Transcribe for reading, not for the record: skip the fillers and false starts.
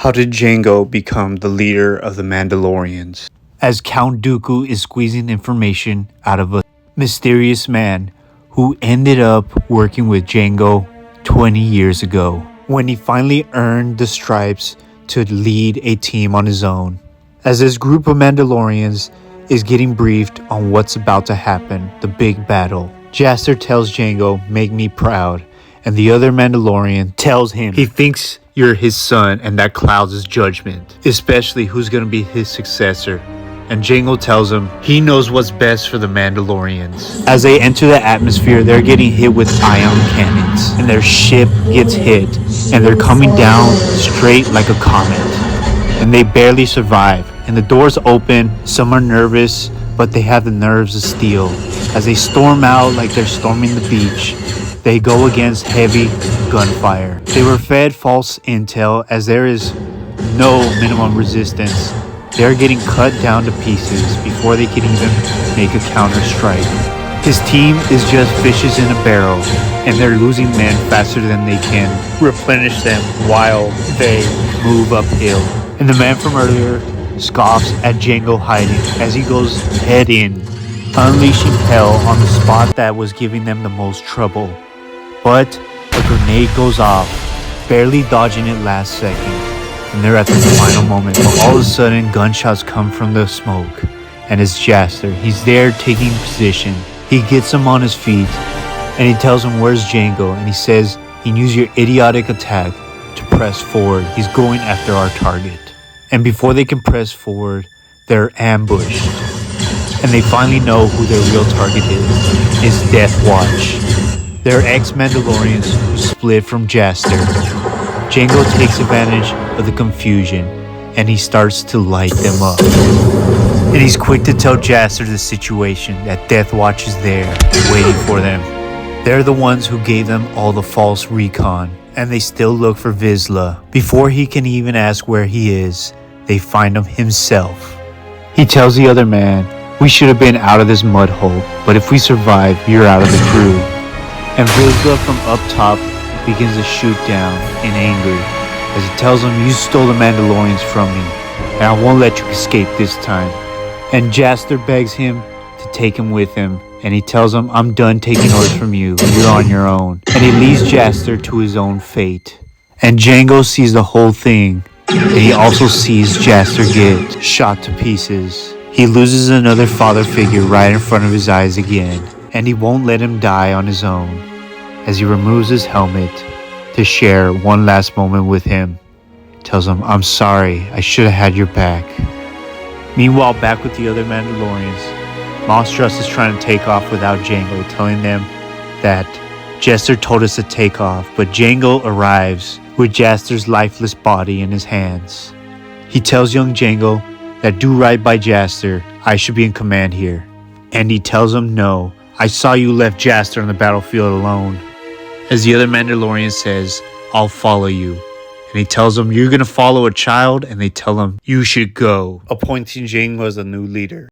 How did Jango become the leader of the Mandalorians? As Count Dooku is squeezing information out of a mysterious man who ended up working with Jango 20 years ago, when he finally earned the stripes to lead a team on his own. As this group of Mandalorians is getting briefed on what's about to happen, the big battle, Jaster tells Jango, "Make me proud," and the other Mandalorian tells him he thinks you're his son and that clouds his judgment, especially who's going to be his successor. And Jango tells him he knows what's best for the Mandalorians. As they enter the atmosphere, they're getting hit with ion cannons, and their ship gets hit, and they're coming down straight like a comet, and they barely survive. And the doors open, some are nervous, but they have the nerves of steel. As they storm out like they're storming the beach, they go against heavy gunfire. They were fed false intel as there is no minimum resistance. They're getting cut down to pieces before they can even make a counter strike. His team is just fishes in a barrel, and they're losing men faster than they can replenish them while they move uphill. And the man from earlier scoffs at Jango hiding as he goes head in, unleashing hell on the spot that was giving them the most trouble. But a grenade goes off, barely dodging it last second, and they're at the final moment. But all of a sudden, gunshots come from the smoke, and it's Jaster. He's there taking position. He gets him on his feet, and he tells him where's Jango, and he says he used your idiotic attack to press forward. He's going after our target. And before they can press forward, they're ambushed, and they finally know who their real target is. It's Death Watch. They're ex-Mandalorians who split from Jaster. Jango takes advantage of the confusion, and he starts to light them up. And he's quick to tell Jaster the situation, that Death Watch is there, waiting for them. They're the ones who gave them all the false recon, and they still look for Vizsla. Before he can even ask where he is, they find him himself. He tells the other man, "We should have been out of this mud hole, but if we survive, you're out of the crew." And Vizsla from up top begins to shoot down in anger as he tells him, "You stole the Mandalorians from me, and I won't let you escape this time." And Jaster begs him to take him with him, and he tells him, "I'm done taking orders from you, you're on your own." And he leaves Jaster to his own fate. And Jango sees the whole thing, and he also sees Jaster get shot to pieces. He loses another father figure right in front of his eyes again, and he won't let him die on his own as he removes his helmet to share one last moment with him. Tells him, "I'm sorry, I should have had your back." Meanwhile, back with the other Mandalorians, Mos Trust is trying to take off without Jango, telling them that Jaster told us to take off, but Jango arrives with Jaster's lifeless body in his hands. He tells young Jango that do right by Jaster, I should be in command here. And he tells him, "No, I saw you left Jaster on the battlefield alone." As the other Mandalorian says, "I'll follow you." And he tells them, "You're going to follow a child?" And they tell him, "You should go," appointing Jango as the new leader.